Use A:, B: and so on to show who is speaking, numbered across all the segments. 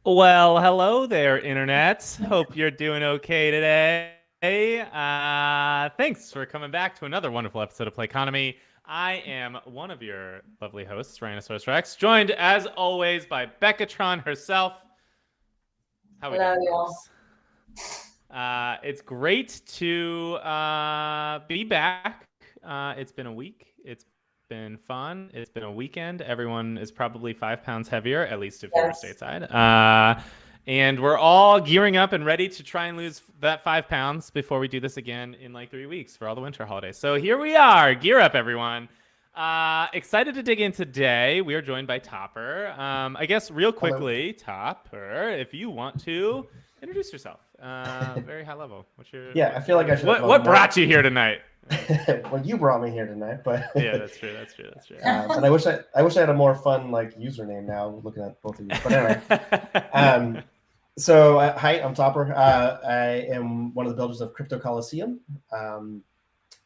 A: Well, hello there, Internet. Hope you're doing okay today. Thanks for coming back to another wonderful episode of Play Economy. I am one of your lovely hosts, Rhinoceros Rex, joined as always by Beccatron herself. How we
B: Hello,
A: doing,
B: y'all.
A: folks? It's great to be back. It's been a week. It's been fun. It's been a weekend. Everyone is probably 5 pounds heavier, at least if you're
B: Yes.
A: stateside. And we're all gearing up and ready to try and lose that 5 pounds before we do this again in like 3 weeks for all the winter holidays. So here we are. Gear up, everyone. Excited to dig in today. We are joined by Topper. I guess real
C: Hello.
A: quickly, Topper, if you want to introduce yourself. Very high level. What's your
C: Yeah, I feel like I should.
A: What brought you here tonight?
C: Well, you brought me here tonight, but
A: Yeah, that's true.
C: and I wish I had a more fun like username now. Looking at both of you, but anyway. So hi, I'm Topper. I am one of the builders of Crypto Colosseum.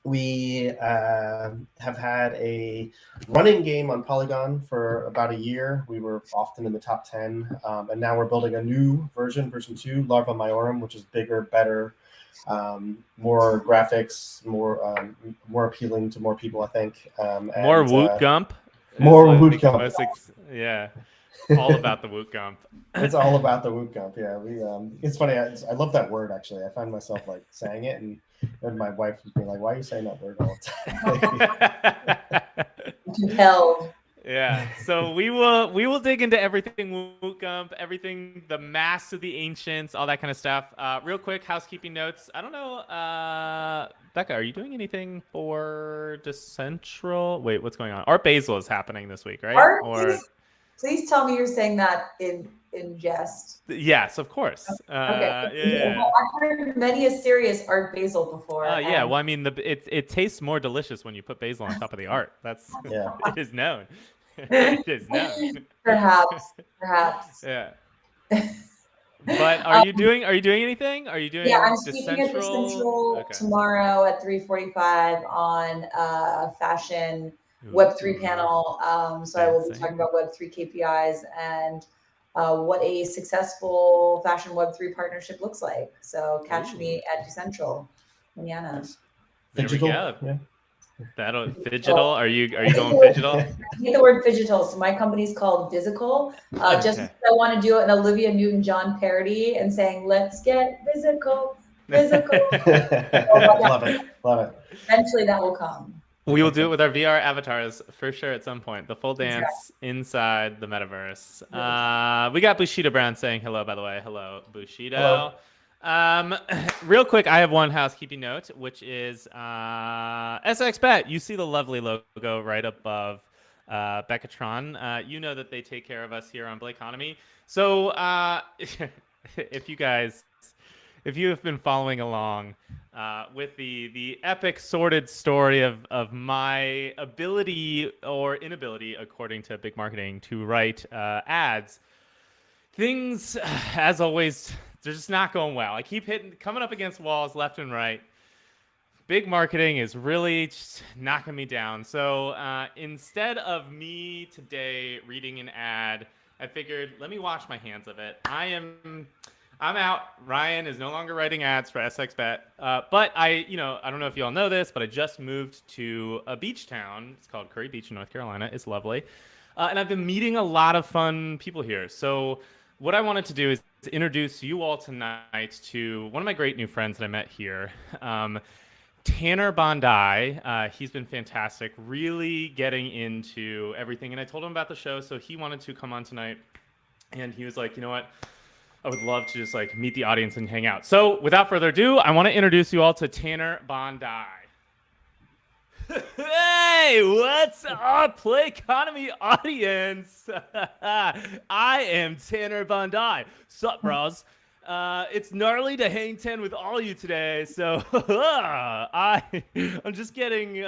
C: We have had a running game on Polygon for about a year. We were often in the top 10, and now we're building a new version 2, Larva Majorum, which is bigger, better, more graphics, more appealing to more people, I think.
A: More Wootgump.
C: More Wootgump.
A: Yeah, all about the Wootgump.
C: It's all about the Wootgump. Yeah, it's funny. I love that word actually. I find myself like saying it, and my wife was being like, "Why are you saying that word all the time?"
B: Compelled.
A: Yeah. So we will dig into everything Wootgump, everything the Mask of the Ancients, all that kind of stuff. Real quick, housekeeping notes. I don't know, Becca, are you doing anything for Decentral? Wait, what's going on? Art Basel is happening this week, right?
B: Art, please tell me you're saying that in jest.
A: Yes, of course.
B: Okay.
A: Yeah.
B: I've heard many a serious Art Basil before.
A: Yeah. Well, I mean, it tastes more delicious when you put basil on top of the art. That's it is known. It is known.
B: Perhaps.
A: Yeah. But are you doing anything? Are you doing?
B: Yeah, I'm speaking at Decentral tomorrow at 3:45 on fashion Web3 panel. So I will be talking about Web3 KPIs and what a successful fashion Web3 partnership looks like. So catch me at Decentral, Mañana.
C: Digital.
A: Yeah. That'll Phygital. Are you going Phygital?
B: I hate the word Phygital, so my company's called Physical. Just because I want to do an Olivia Newton-John parody and saying, "Let's get physical."
C: Love it.
B: Eventually, that will come.
A: We will do it with our VR avatars for sure at some point. The full dance inside the metaverse. We got Bushido Brown saying hello, by the way. Hello, Bushido.
C: Hello.
A: Real quick, I have one housekeeping note, which is SXBet. You see the lovely logo right above Beccatron. You know that they take care of us here on Play Economy. So if you have been following along with the epic sordid story of my ability or inability, according to big marketing, to write ads, things, as always, they're just not going well. I keep coming up against walls left and right. Big marketing is really just knocking me down. So instead of me today reading an ad, I figured, let me wash my hands of it. I'm out. Ryan is no longer writing ads for SXBet. But I don't know if you all know this, but I just moved to a beach town. It's called Curry Beach in North Carolina. It's lovely. And I've been meeting a lot of fun people here. So what I wanted to do is introduce you all tonight to one of my great new friends that I met here, Tanner Bondi. He's been fantastic, really getting into everything. And I told him about the show, so he wanted to come on tonight. And he was like, you know what? I would love to just like meet the audience and hang out. So without further ado, I want to introduce you all to Tanner Bondi. Hey, what's up, Play Economy audience? I am Tanner Bondi. Sup, bros? It's gnarly to hang 10 with all you today. So I'm just getting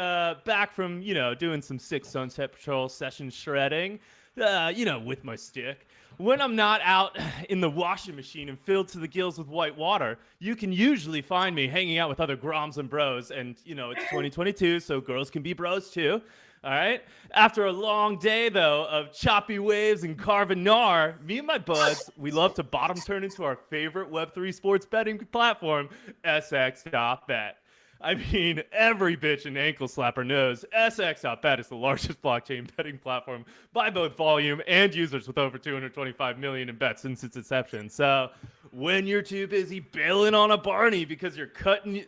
A: back from, doing some 6 Sunset Patrol session shredding, with my stick. When I'm not out in the washing machine and filled to the gills with white water, you can usually find me hanging out with other groms and bros. And, it's 2022, so girls can be bros too. All right. After a long day, though, of choppy waves and carving gnar, me and my buds, we love to bottom turn into our favorite Web3 sports betting platform, SX.bet. I mean, every bitch and ankle slapper knows SX.bet is the largest blockchain betting platform by both volume and users, with over 225 million in bets since its inception. So when you're too busy bailing on a Barney because they're cutting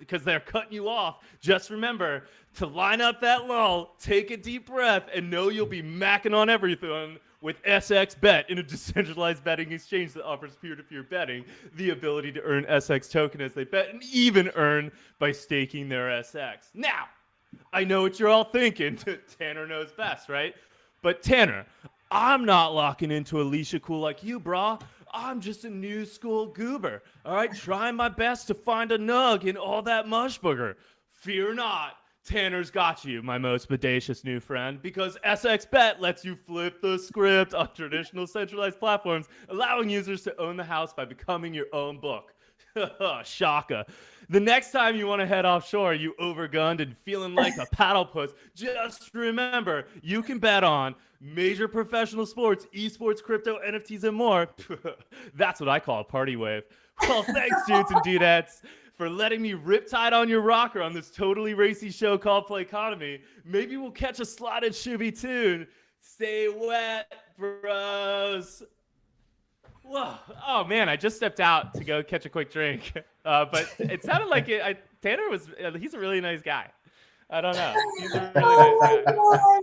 A: you off, just remember to line up that lull, take a deep breath, and know you'll be macking on everything with SXBet, in a decentralized betting exchange that offers peer-to-peer betting, the ability to earn SX token as they bet, and even earn by staking their SX. Now, I know what you're all thinking. Tanner knows best, right? But Tanner, I'm not locking into Alicia Cool like you, brah. I'm just a new school goober, all right? Trying my best to find a nug in all that mush booger. Fear not. Tanner's got you, my most bodacious new friend, because SXBet lets you flip the script on traditional centralized platforms, allowing users to own the house by becoming your own book. Shaka. The next time you want to head offshore, you overgunned and feeling like a paddle puss, just remember, you can bet on major professional sports, esports, crypto, NFTs, and more. That's what I call a party wave. Well, thanks, dudes and dudettes, for letting me riptide on your rocker on this totally racy show called Play Economy. Maybe we'll catch a slotted shooby tune. Stay wet, bros. Whoa. Oh, man, I just stepped out to go catch a quick drink. But it sounded like Tanner he's a really nice guy. I don't know. He's a really nice guy.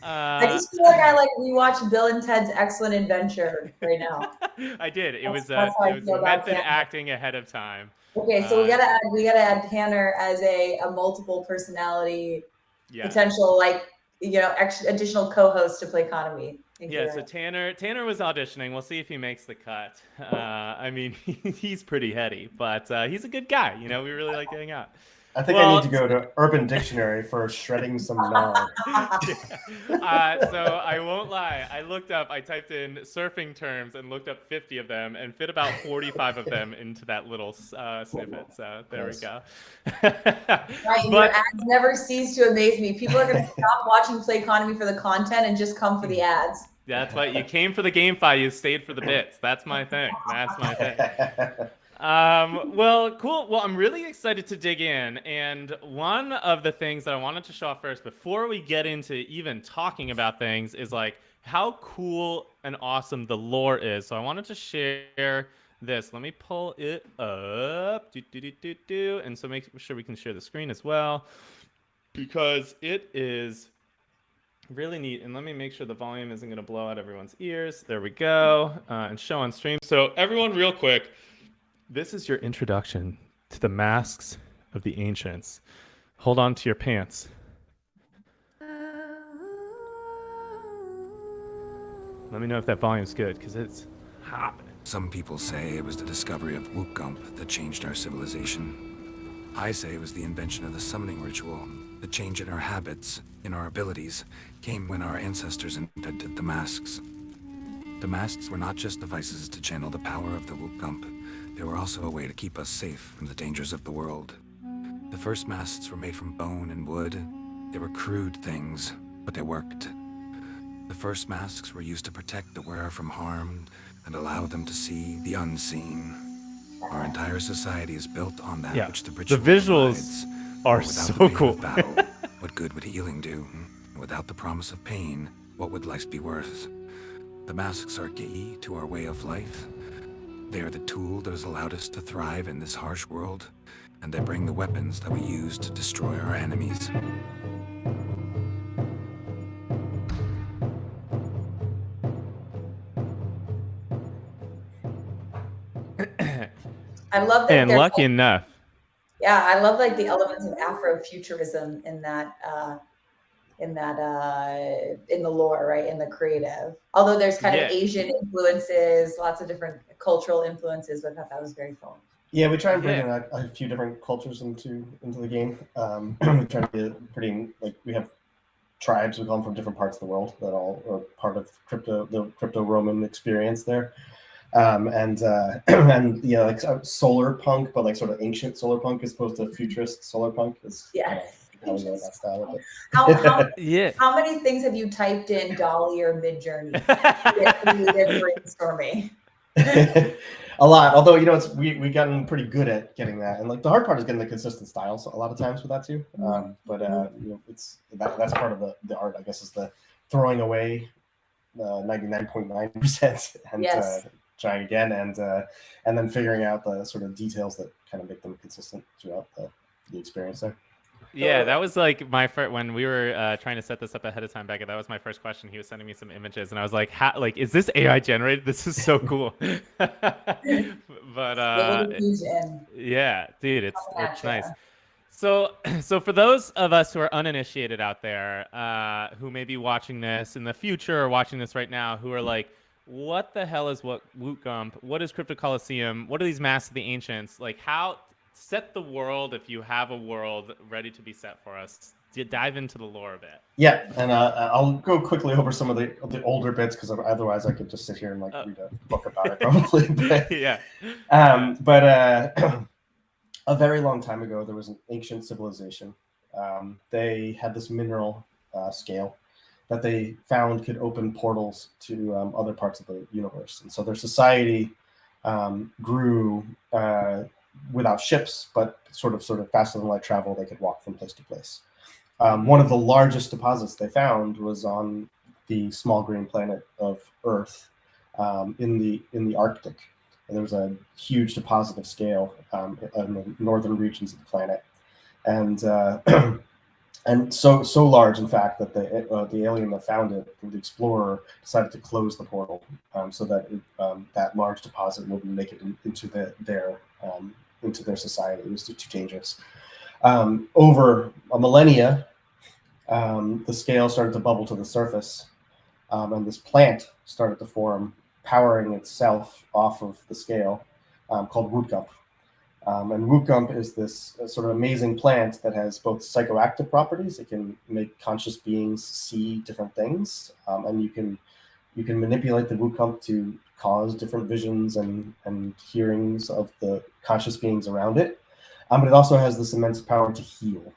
B: I just feel like we watched Bill and Ted's Excellent Adventure right now.
A: I did. It was method acting ahead of time.
B: Okay, so we gotta add Tanner as a multiple personality potential, additional co-host to Play Economy.
A: Yeah, so Tanner was auditioning. We'll see if he makes the cut. I mean, he's pretty heady, but he's a good guy. We really like hanging out.
C: I think I need to go to Urban Dictionary for shredding some gnar.
A: So I won't lie. I typed in surfing terms and looked up 50 of them and fit about 45 of them into that little snippet. So there we go.
B: Right, your ads never cease to amaze me. People are going to stop watching Play Economy for the content and just come for the ads.
A: That's why you came for the GameFi. You stayed for the bits. That's my thing. Well, cool. Well, I'm really excited to dig in. And one of the things that I wanted to show off first, before we get into even talking about things, is how cool and awesome the lore is. So I wanted to share this. Let me pull it up. And so make sure we can share the screen as well, because it is really neat. And let me make sure the volume isn't going to blow out everyone's ears. There we go. And show on stream. So everyone, real quick. This is your introduction to the masks of the ancients. Hold on to your pants. Let me know if that volume's good, because it's hopping.
D: Some people say it was the discovery of Wootgump that changed our civilization. I say it was the invention of the summoning ritual. The change in our habits, in our abilities, came when our ancestors invented the masks. The masks were not just devices to channel the power of the Wootgump. They were also a way to keep us safe from the dangers of the world. The first masks were made from bone and wood. They were crude things, but they worked. The first masks were used to protect the wearer from harm and allow them to see the unseen. Our entire society is built on that which the ritual
A: visuals
D: provides.
A: are so cool.
D: Battle, what good would healing do? And without the promise of pain, what would life be worth? The masks are key to our way of life. They are the tool that has allowed us to thrive in this harsh world, and they bring the weapons that we use to destroy our enemies.
B: I love that.
A: And lucky enough.
B: Yeah, I love the elements of Afrofuturism in the lore, right? In the creative. Although there's kind of Asian influences, lots of different cultural influences, but I thought that was very fun.
C: Yeah, we try and bring in a few different cultures into the game. We try to get pretty, we have tribes, we call them, from different parts of the world that all are part of the crypto-Roman experience there. And solar punk, but sort of ancient solar punk as opposed to futurist solar punk is how we go with that style of it.
B: How many things have you typed in Dolly or Midjourney? Brainstorming.
C: A lot, although we've gotten pretty good at getting that, and like the hard part is getting the consistent styles a lot of times with that too. It's that's part of the art, I guess, is the throwing away 99.9% and trying again, and then figuring out the sort of details that kind of make them consistent throughout the experience there.
A: Yeah, that was like my first, when we were trying to set this up ahead of time, Becca, that was my first question. He was sending me some images and I was like, is this AI generated? This is so cool. But yeah, dude, it's nice. So for those of us who are uninitiated out there, who may be watching this in the future or watching this right now, who are like, what the hell is Wootgump? What is Crypto Colosseum? What are these Masks of the Ancients? Like, how set the world, if you have a world ready to be set for us. Dive into the lore a bit.
C: Yeah, and I'll go quickly over some of the older bits, because otherwise I could just sit here and read a book about it probably. But,
A: yeah.
C: A very long time ago, there was an ancient civilization. They had this mineral scale that they found could open portals to other parts of the universe, and so their society grew without ships, but sort of faster than light travel. They could walk from place to place. One of the largest deposits they found was on the small green planet of Earth, in the Arctic. And there was a huge deposit of scale in the northern regions of the planet, and so large, in fact, that the alien that found it, the explorer, decided to close the portal so that that large deposit wouldn't make it into their society. It was too dangerous. Over a millennia, the scale started to bubble to the surface, and this plant started to form, powering itself off of the scale, called Wootgump. And Wootgump is this sort of amazing plant that has both psychoactive properties. It can make conscious beings see different things, and you can manipulate the Wootgump to cause different visions and hearings of the conscious beings around it. But it also has this immense power to heal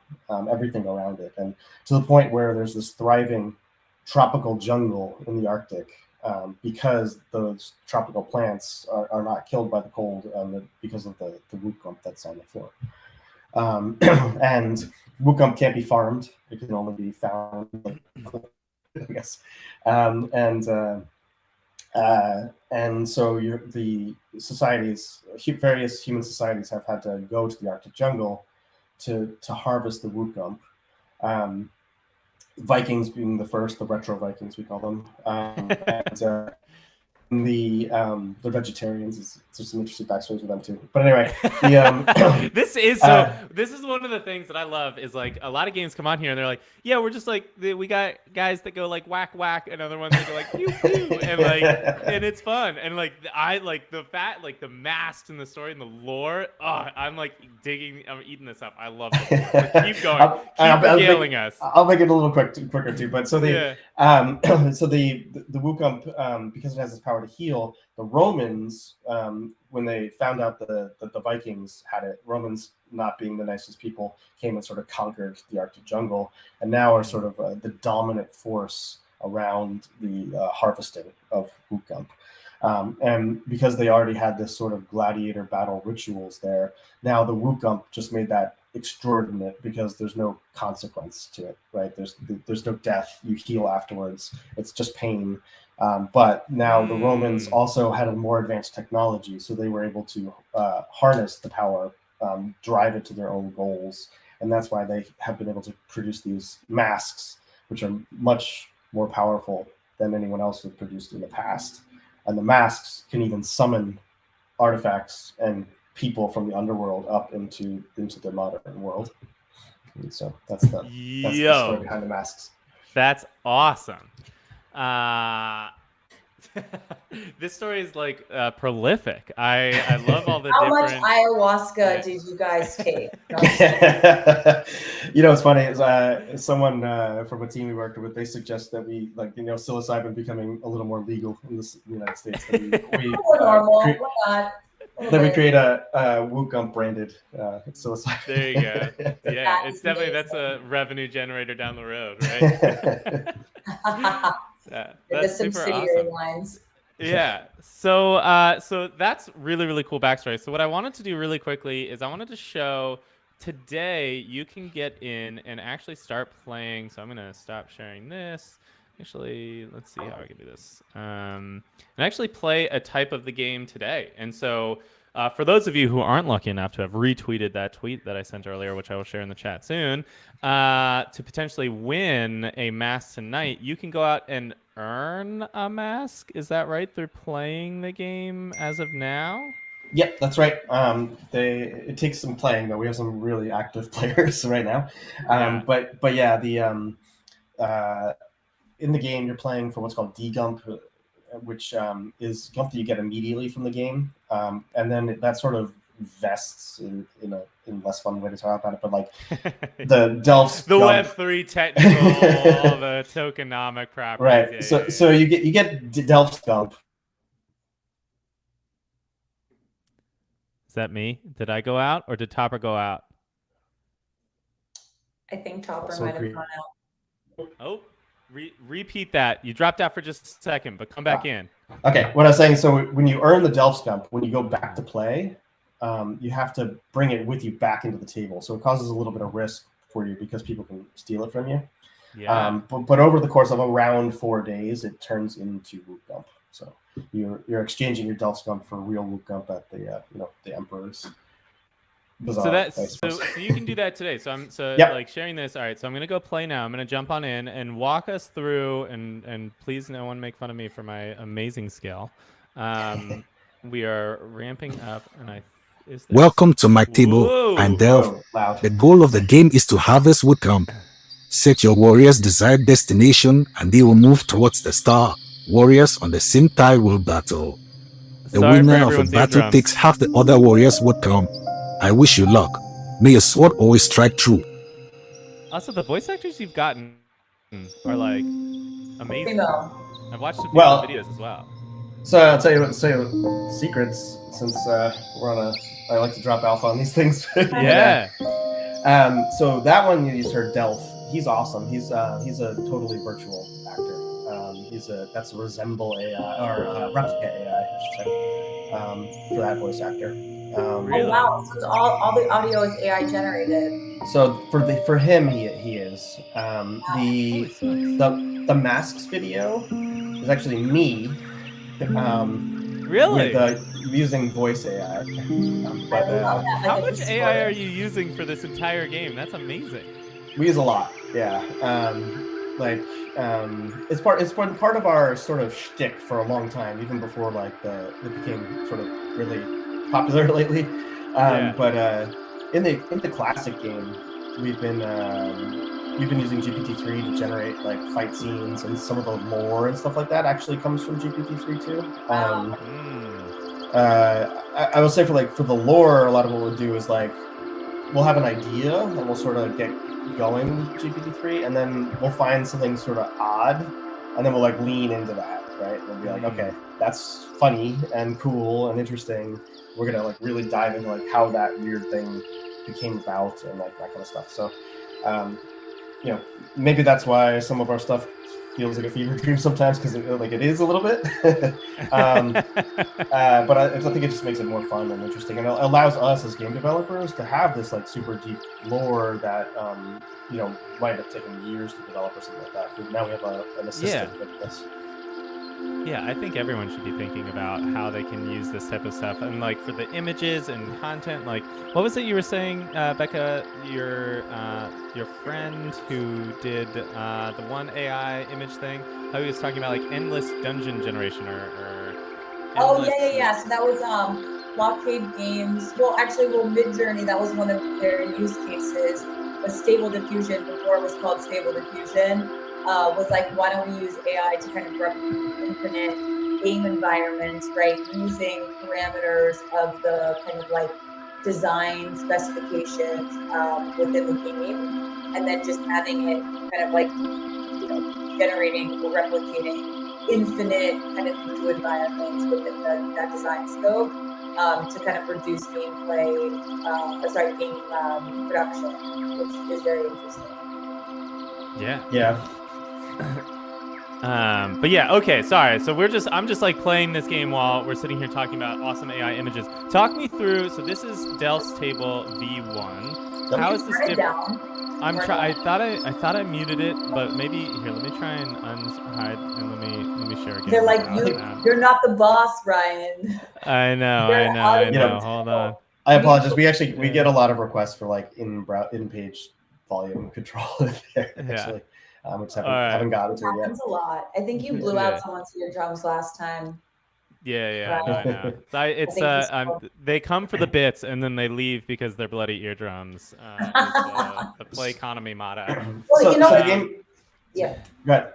C: everything around it, and to the point where there's this thriving tropical jungle in the Arctic, because those tropical plants are not killed by the cold, because of the Wootgump that's on the floor. And Wootgump can't be farmed; it can only be found, I guess. And so the societies, various human societies, have had to go to the Arctic jungle to harvest the Wootgump. Vikings being the first, the retro Vikings we call them, and the vegetarians. There's some interesting backstories with them too. But anyway,
A: this is one of the things that I love, is like a lot of games come on here and they're like, yeah, we're just like, we got guys that go like whack whack, and other ones that go like pew pew, and like, and it's fun, and like I like the masks and the story and the lore. I'm like I'm eating this up. I love it. So keep going. Keep regaling us.
C: I'll make it a little quicker too. But so the Wootgump, because it has this power to heal, the Romans, when they found out that the Vikings had it, Romans, not being the nicest people, came and sort of conquered the Arctic jungle, and now are sort of the dominant force around the harvesting of Wootgump. And because they already had this sort of gladiator battle rituals there, now the Wootgump just made that extraordinate, because there's no consequence to it, right? There's no death. You heal afterwards. It's just pain. But now the Romans also had a more advanced technology, so they were able to harness the power, drive it to their own goals, and that's why they have been able to produce these masks, which are much more powerful than anyone else had produced in the past. And the masks can even summon artifacts and people from the underworld up into the modern world. And so that's the story behind the masks.
A: That's awesome. This story is like prolific. I love all the
B: How
A: different...
B: much ayahuasca did you guys take?
C: It's funny. Is someone from a team we worked with, they suggest that we psilocybin becoming a little more legal in the United States. That we
B: normal. Why not?
C: Then we create a Wootgump branded psilocybin.
A: There you go. Yeah, it's definitely that's a revenue generator down the road, right? Yeah, that's
B: the
A: super
B: subsidiary
A: awesome.
B: lines.
A: Yeah. So so that's really cool backstory. So what I wanted to do really quickly is I wanted to show today you can get in and actually start playing. So I'm gonna stop sharing this. Actually, let's see how I can do this. And actually play a type of the game today. And so for those of you who aren't lucky enough to have retweeted that tweet that I sent earlier, which I will share in the chat soon, to potentially win a mask tonight, you can go out and earn a mask. Is that right? Through playing the game as of now?
C: Yep, that's right. It takes some playing though. We have some really active players right now. But yeah, the in the game you're playing for what's called D-Gump, which is Gump that you get immediately from the game, and then that sort of vests in less fun way to talk about it, but like the Delph's
A: the
C: Gump.
A: Web3 technical, all the tokenomic properties.
C: Right. So you get Delph's Gump.
A: Is that me? Did I go out or did Topper go out?
B: I think Topper might have gone out.
A: Oh, repeat that. You dropped out for just a second, but come back in.
C: Okay, what I was saying, so when you earn the Delph's Gump, when you go back to play, you have to bring it with you back into the table. So it causes a little bit of risk for you because people can steal it from you.
A: Yeah.
C: But over the course of around 4 days, it turns into Wootgump. So you're exchanging your Delph's Gump for real Wootgump at the the Emperor's.
A: So you can do that today. So I'm like sharing this. All right. So I'm gonna go play now. I'm gonna jump on in and walk us through and please no one make fun of me for my amazing skill. We are ramping up and
D: Welcome to my table.
A: Whoa.
D: I'm Delph. The goal of the game is to harvest Wootgump. Set your warriors' desired destination and they will move towards the star. Warriors on the same tile will battle. The winner of a battle takes half the other warriors' Wootgump. I wish you luck. May your sword always strike true.
A: Also, the voice actors you've gotten are like amazing. I've watched a few videos as well.
C: So I'll tell you secrets since we're on I like to drop alpha on these things.
A: Yeah.
C: So that one you just heard, Delph. He's awesome. He's a totally virtual actor. That's a resemble AI or replica AI, I should say, for that voice actor.
A: Really?
B: Oh wow! So all the audio is AI generated.
C: So for him, he is. The masks video is actually me.
A: Really?
C: With using voice AI.
A: How much AI are you using for this entire game? That's amazing.
C: We use a lot. Yeah. It's part of our sort of shtick for a long time, even before it became sort of really popular lately. But in the classic game, we've been using GPT-3 to generate like fight scenes, and some of the lore and stuff like that actually comes from GPT-3 too. I will say for the lore, a lot of what we'll do is like we'll have an idea and we'll sort of get going with GPT-3, and then we'll find something sort of odd, and then we'll like lean into that, right? We'll be like, okay, that's funny and cool and interesting. We're gonna like really dive into like how that weird thing became about and like that kind of stuff. So, maybe that's why some of our stuff feels like a fever dream sometimes, because it is a little bit. But I think it just makes it more fun and interesting, and it allows us as game developers to have this like super deep lore that might have taken years to develop or something like that. But now we have an assistant with this.
A: Yeah, I think everyone should be thinking about how they can use this type of stuff. And like for the images and content, like what was it you were saying, Becca, your friend who did the one AI image thing, how he was talking about like endless dungeon generation or
B: Oh yeah. So that was Blockade Games. Well, actually, Midjourney, that was one of their use cases. But Stable Diffusion, before it was called Stable Diffusion, was like, why don't we use AI to kind of replicate infinite game environments, right? Using parameters of the kind of like design specifications within the game, and then just having it kind of like generating or replicating infinite kind of new environments within that design scope. to kind of reduce gameplay, game production, which is very interesting.
A: Yeah. But yeah, okay, sorry. So I'm just like playing this game while we're sitting here talking about awesome AI images. Talk me through. So this is Delph's table V1. How is this different? I thought I muted it, but maybe here. Let me try and unhide and let me share again.
B: They're like you're not the boss, Ryan.
A: I know. Hold on.
C: I apologize. We get a lot of requests for like in-page volume control there, actually. Which haven't gotten to it yet.
B: Happens a lot. I think you blew out someone's eardrums last time.
A: Yeah, right? No, I know. They come for the bits and then they leave because they're bloody eardrums. The play economy motto.
B: Well,
C: the game.
B: Yeah.
C: Go ahead.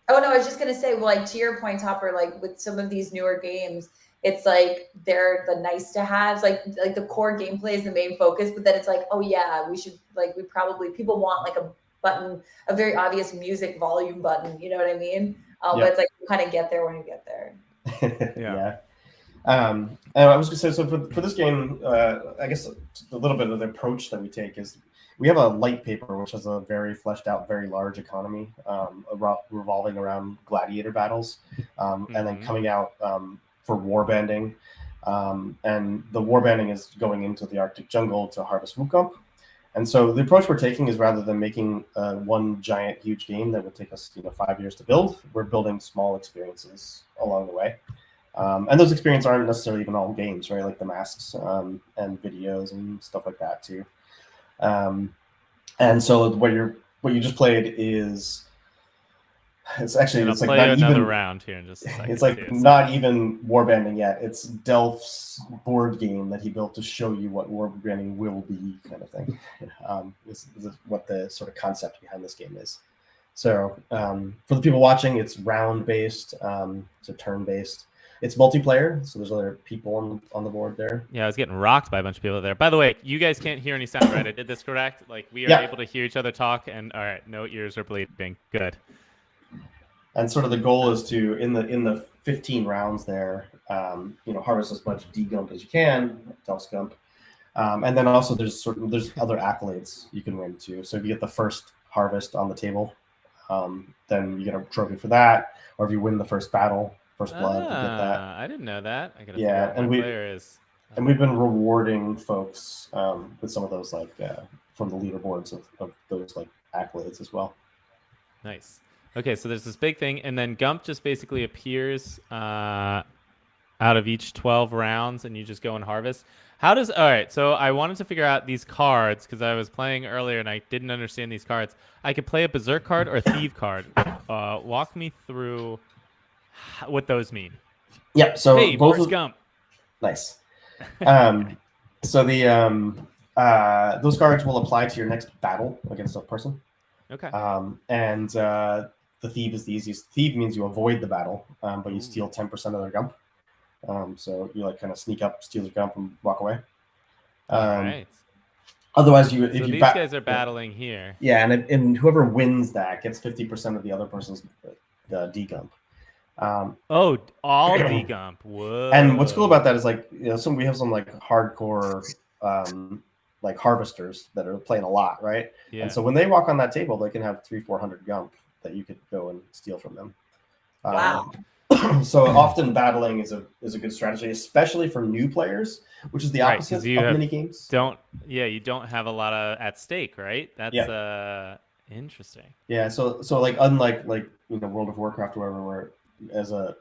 B: Oh no, I was just gonna say, well, like to your point, Hopper, like with some of these newer games, it's like they're the nice to haves, like the core gameplay is the main focus, but then it's like, oh yeah, people want like a button, a very obvious music volume button, you know what I mean? But it's like you kind of get there when you get there.
C: Yeah. And I was gonna say, so for this game, I guess a little bit of the approach that we take is we have a light paper, which has a very fleshed out, very large economy, revolving around gladiator battles, and then coming out for warbanding. And the warbanding is going into the Arctic jungle to harvest Wootgump. And so the approach we're taking is, rather than making one giant, huge game that would take us 5 years to build, we're building small experiences along the way. And those experiences aren't necessarily even all games, right? Like the masks and videos and stuff like that too. And so what you just played is, it's like not
A: another
C: even
A: round here in just a second.
C: It's like not even warbanding yet. It's Delph's board game that he built to show you what warbanding will be, kind of thing. This is what the sort of concept behind this game is. So for the people watching, it's round based, so turn based. It's multiplayer, so there's other people on the board there.
A: Yeah, I was getting rocked by a bunch of people there. By the way, you guys can't hear any sound, right? I did this correct? Like we are able to hear each other talk, and all right, no ears are bleeding. Good.
C: And sort of the goal is to, in the 15 rounds there, harvest as much D-Gump as you can, Delph's Gump. And then also there's other accolades you can win too. So if you get the first harvest on the table, then you get a trophy for that. Or if you win the first battle, first blood, you get that.
A: I didn't know that. I gotta
C: and we've been rewarding folks with some of those from the leaderboards of those accolades as well.
A: Nice. Okay, so there's this big thing, and then Gump just basically appears out of each 12 rounds, and you just go and harvest. All right, so I wanted to figure out these cards, because I was playing earlier, and I didn't understand these cards. I could play a Berserk card or a Thief card. Walk me through what those mean.
C: Yep, so
A: hey, Forrest Gump.
C: Nice. So those cards will apply to your next battle against a person.
A: Okay.
C: And the Thief is the easiest. Thief means you avoid the battle, but you steal 10% of their Gump. So you kind of sneak up, steal the Gump, and walk away.
A: All right.
C: Otherwise,
A: these guys are battling here.
C: Yeah, and whoever wins that gets 50% of the other person's D-Gump.
A: All D-Gump. Whoa.
C: And what's cool about that is we have some hardcore harvesters that are playing a lot, right?
A: Yeah.
C: And so when they walk on that table, they can have 300-400 Gump that you could go and steal from them.
B: Wow.
C: So often battling is a good strategy, especially for new players, which is the opposite of mini games.
A: You don't have a lot at stake, right? That's interesting.
C: Yeah, so unlike World of Warcraft or whatever, where as a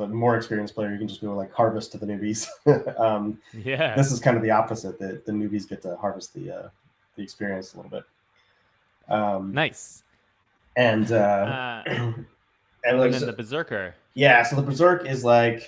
C: more experienced player you can just go harvest to the newbies. This is kind of the opposite. The newbies get to harvest the experience a little bit.
A: Nice.
C: And
A: then the Berserker. Yeah,
C: so the Berserk is you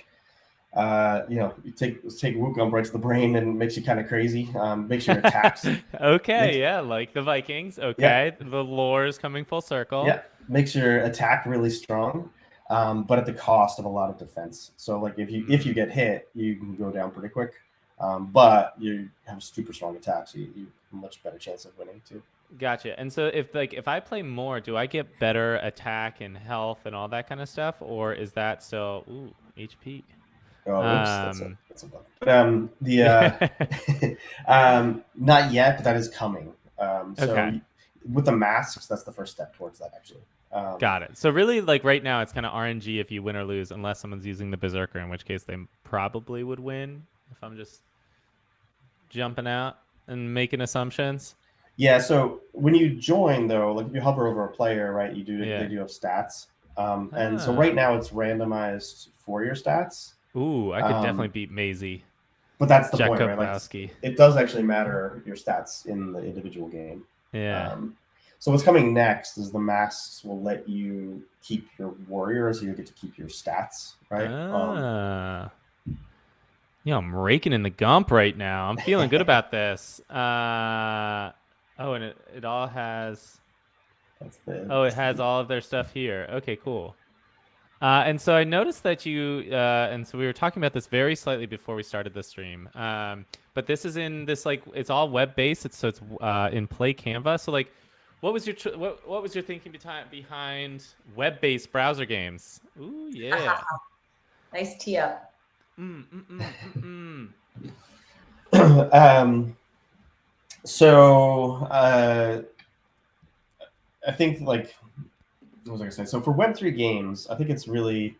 C: take Wootgump right to the brain and makes you kind of crazy. Makes your attacks.
A: Like the Vikings. Okay,
C: yeah.
A: The lore is coming full circle.
C: Yeah, makes your attack really strong, but at the cost of a lot of defense. So if you get hit, you can go down pretty quick, but you have super strong attacks. You have a much better chance of winning too.
A: Gotcha. And so if I play more, do I get better attack and health and all that kind of stuff, or is that still HP?
C: Oh, oops, that's a bug. Not yet, but that is coming. So with the masks, that's the first step towards that, actually.
A: Got it. So really, like right now, it's kind of RNG if you win or lose, unless someone's using the Berserker, in which case they probably would win. If I'm just jumping out and making assumptions.
C: Yeah. So when you join, though, like if you hover over a player, right, they do have stats, and so right now it's randomized for your stats.
A: Ooh, I could definitely beat Maisie.
C: But that's the point, right? Like it does actually matter your stats in the individual game.
A: Yeah.
C: So what's coming next is the masks will let you keep your warrior, so you get to keep your stats, right?
A: Yeah, I'm raking in the gump right now. I'm feeling good about this. And it all has. It has all of their stuff here. Okay, cool. And so I noticed that and so we were talking about this very slightly before we started the stream. But this is in this it's all web based. It's in Play Canva. So what was your what was your thinking behind web based browser games? Ooh yeah.
B: Nice tee up.
C: So I think what was I gonna say? So for Web3 games, I think it's really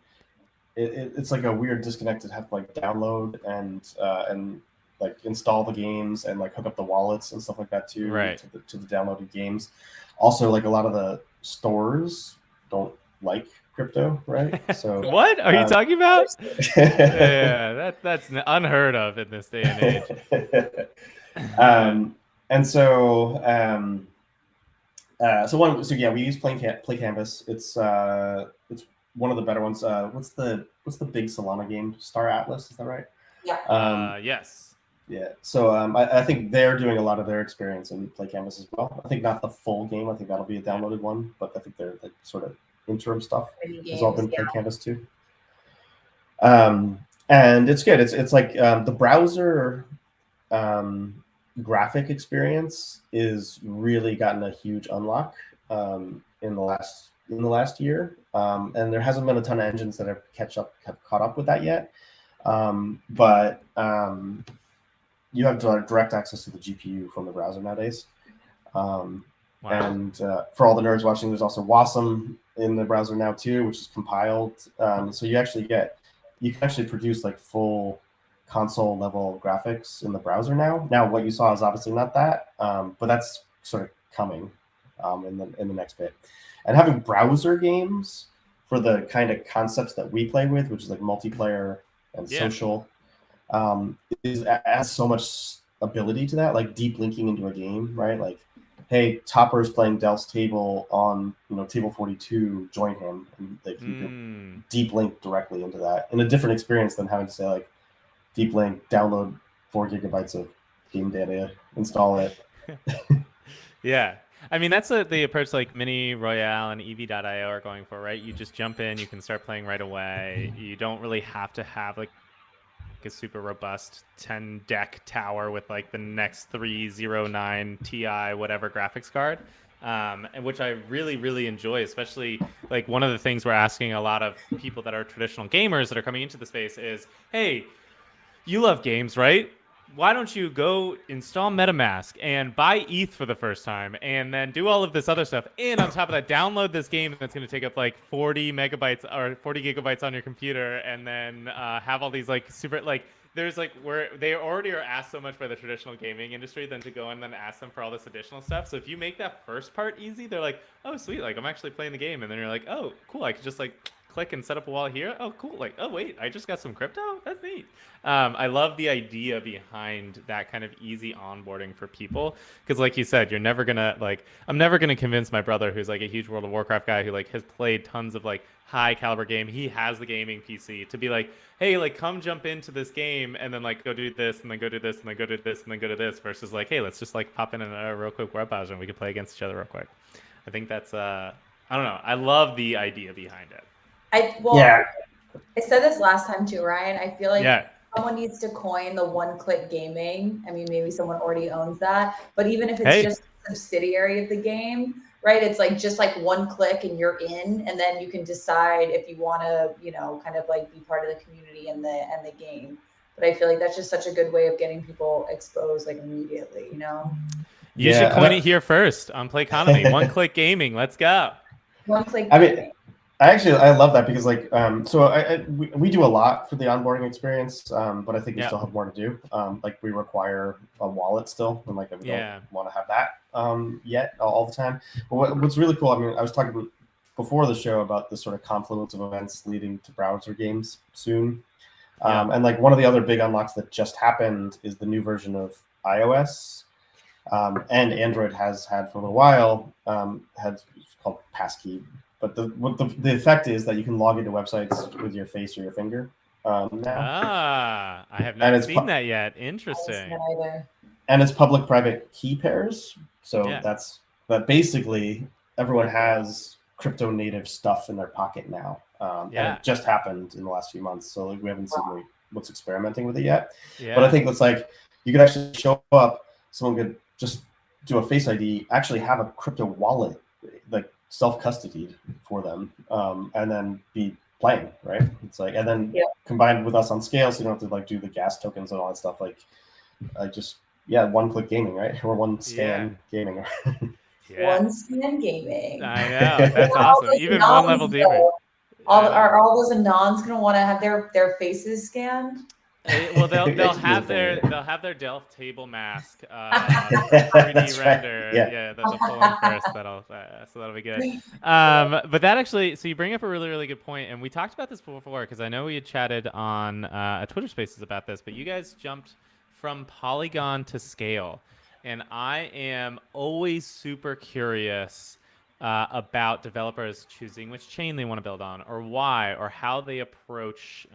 C: it's like a weird disconnect to have to download and install the games and hook up the wallets and stuff like that too,
A: right,
C: to the downloaded games. Also, a lot of the stores don't like crypto, right? So
A: what are you talking about? Yeah, that's unheard of in this day and age.
C: We use Play Canvas. It's one of the better ones. What's the big Solana game? Star Atlas, is that right?
B: Yeah.
A: Yes.
C: Yeah. So I think they're doing a lot of their experience in Play Canvas as well. I think not the full game. I think that'll be a downloaded one, but I think they're sort of interim stuff has all been Play Canvas too. And it's good. It's like the browser graphic experience is really gotten a huge unlock in the last year, and there hasn't been a ton of engines that have caught up with that yet. But you have direct access to the GPU from the browser nowadays. Wow. And for all the nerds watching, there's also Wasm in the browser now too, which is compiled. So you can actually produce full console level graphics in the browser now. Now, what you saw is obviously not that, but that's sort of coming in the next bit. And having browser games for the kind of concepts that we play with, which is multiplayer and social, adds so much ability to that, deep linking into a game, right? Hey, Topper's playing Del's table on table 42, join him, and you can deep link directly into that in a different experience than having to say deep link, download 4 gigabytes of game data, install it.
A: Yeah. I mean, that's the approach Mini Royale and EV.io are going for, right? You just jump in, you can start playing right away. You don't really have to have a super robust 10 deck tower with the next 309 Ti whatever graphics card, and which I really enjoy, especially one of the things we're asking a lot of people that are traditional gamers that are coming into the space is, hey, you love games, right? Why don't you go install MetaMask and buy ETH for the first time and then do all of this other stuff, and on top of that download this game that's going to take up 40 megabytes or 40 gigabytes on your computer, and then have all these super there's where they already are asked so much by the traditional gaming industry than to go and then ask them for all this additional stuff. So if you make that first part easy, they're like, oh sweet, I'm actually playing the game, and then you're like, oh cool, I could just click and set up a wallet here. Oh cool, oh wait, I just got some crypto, that's neat. I love the idea behind that kind of easy onboarding for people, because like you said, you're never gonna I'm never gonna convince my brother, who's a huge World of Warcraft guy, who has played tons of high caliber game, he has the gaming PC, to be hey, come jump into this game and then go do this and then go do this and then go do this and then go to this, versus hey, let's just pop in a real quick web browser and we can play against each other real quick. I think that's I don't know, I love the idea behind it.
B: I said this last time too, Ryan. I feel someone needs to coin the one-click gaming. I mean, maybe someone already owns that, but even if it's just a subsidiary of the game, right? It's like just like one click and you're in, and then you can decide if you want to, you know, kind of like be part of the community and the game. But I feel like that's just such a good way of getting people exposed like immediately, you know?
A: You should coin it here first on Playconomy. One click gaming. Let's go.
B: One click
C: gaming.
B: I mean,
C: I love that because like so we do a lot for the onboarding experience, but I think we still have more to do. Like we require a wallet still, and like we don't want to have that yet all the time. But what's really cool, I mean, I was talking before the show about the sort of confluence of events leading to browser games soon, and like one of the other big unlocks that just happened is the new version of iOS. And Android has had for a little while, it's called Passkey. But the effect is that you can log into websites with your face or your finger now.
A: I have not seen that yet. Interesting.
C: And it's public-private key pairs. So that basically everyone has crypto native stuff in their pocket now. And it just happened in the last few months. So like we haven't seen what's experimenting with it yet. But I think that's like you could actually show up, someone could just do a Face ID, actually have a crypto wallet, like self-custodied for them, and then be playing, right? It's like, and then combined with us on SKALE, so you don't have to like do the gas tokens and all that stuff. Like, just one-click gaming, right? Or one scan gaming.
B: One scan gaming.
A: I know, that's awesome. Even one level deeper.
B: Are all those anons gonna want to have their faces scanned?
A: Well, they'll have their Delph table mask 3D render.
C: Right.
A: They'll pull in first. So that'll be good. But that actually, so you bring up a really, really good point, and we talked about this before because I know we had chatted on a Twitter Spaces about this, but you guys jumped from Polygon to SKALE, and I am always super curious about developers choosing which chain they want to build on, or why, or how they approach.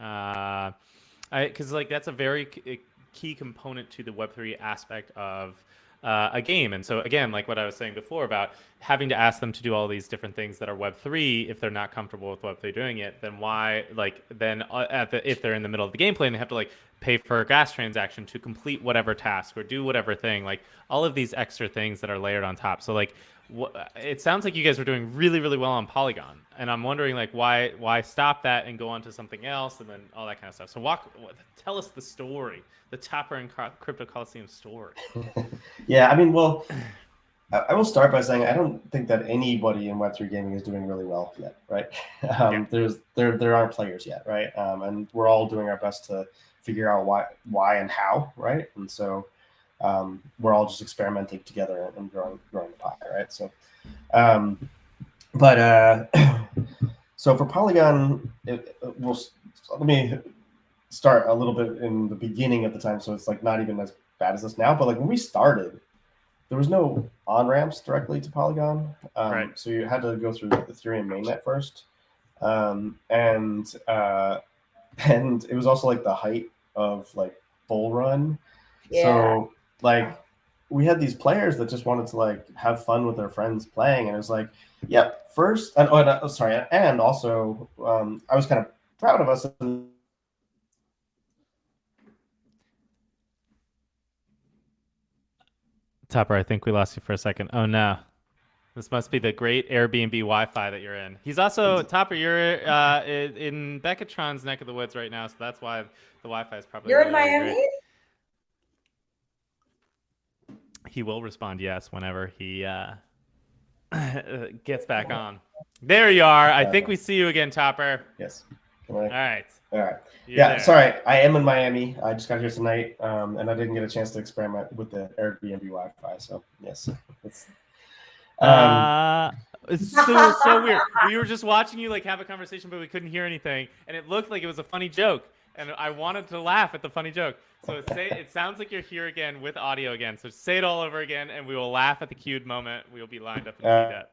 A: Because like that's a very key component to the Web3 aspect of a game. And so again, like what I was saying before about having to ask them to do all these different things that are Web3, if they're not comfortable with Web3 doing it, then why, like then if they're in the middle of the gameplay and they have to like pay for a gas transaction to complete whatever task or do whatever thing, like all of these extra things that are layered on top. So like it sounds like you guys are doing really, really well on Polygon, and I'm wondering like why stop that and go on to something else and then all that kind of stuff. So tell us the story, the Topper and Crypto Colosseum story.
C: Yeah, I mean, well, I will start by saying I don't think that anybody in Web3 gaming is doing really well yet, right? There aren't players yet, right? And we're all doing our best to figure out why and how, right? And so we're all just experimenting together and growing the pie, right? So, so for Polygon, let me start a little bit in the beginning of the time, so it's like not even as bad as this now. But like when we started, there was no on ramps directly to Polygon, so you had to go through the Ethereum mainnet first, and it was also like the height of like bull run, so like we had these players that just wanted to like have fun with their friends playing, and it was like, first, and also I was kind of proud of us.
A: Topper, I think we lost you for a second. Oh no, this must be the great Airbnb Wi-Fi that you're in. He's also Topper. You're in Beccatron's neck of the woods right now, so that's why the Wi-Fi is probably.
B: You're in Miami.
A: Great. He will respond yes whenever he gets back on. There you are. I think we see you again, Topper.
C: Yes.
A: All right.
C: Yeah, sorry. I am in Miami. I just got here tonight, and I didn't get a chance to experiment with the Airbnb Wi-Fi. So yes, it's
A: so weird. We were just watching you like have a conversation, but we couldn't hear anything, and it looked like it was a funny joke, and I wanted to laugh at the funny joke. So it sounds like you're here again with audio again. So say it all over again, and we will laugh at the cued moment. We will be lined up and queued up.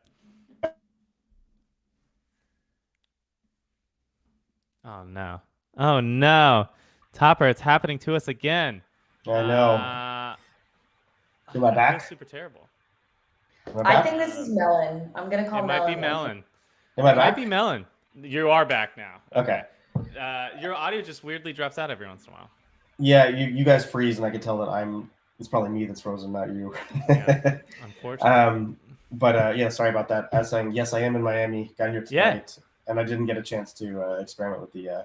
A: Oh no! Oh no! Topper, it's happening to us again.
C: I know. Am I back?
A: I feel super terrible.
B: I think this is Melon. I'm gonna call Melon.
A: It might be Melon.
C: Am I back?
A: It might be Melon. You are back now.
C: Okay.
A: Your audio just weirdly drops out every once in a while.
C: Yeah, you guys freeze, and I can tell that it's probably me that's frozen, not you.
A: Yeah, unfortunately.
C: But yeah, sorry about that. I was saying, yes, I am in Miami. Got here tonight, and I didn't get a chance to experiment with the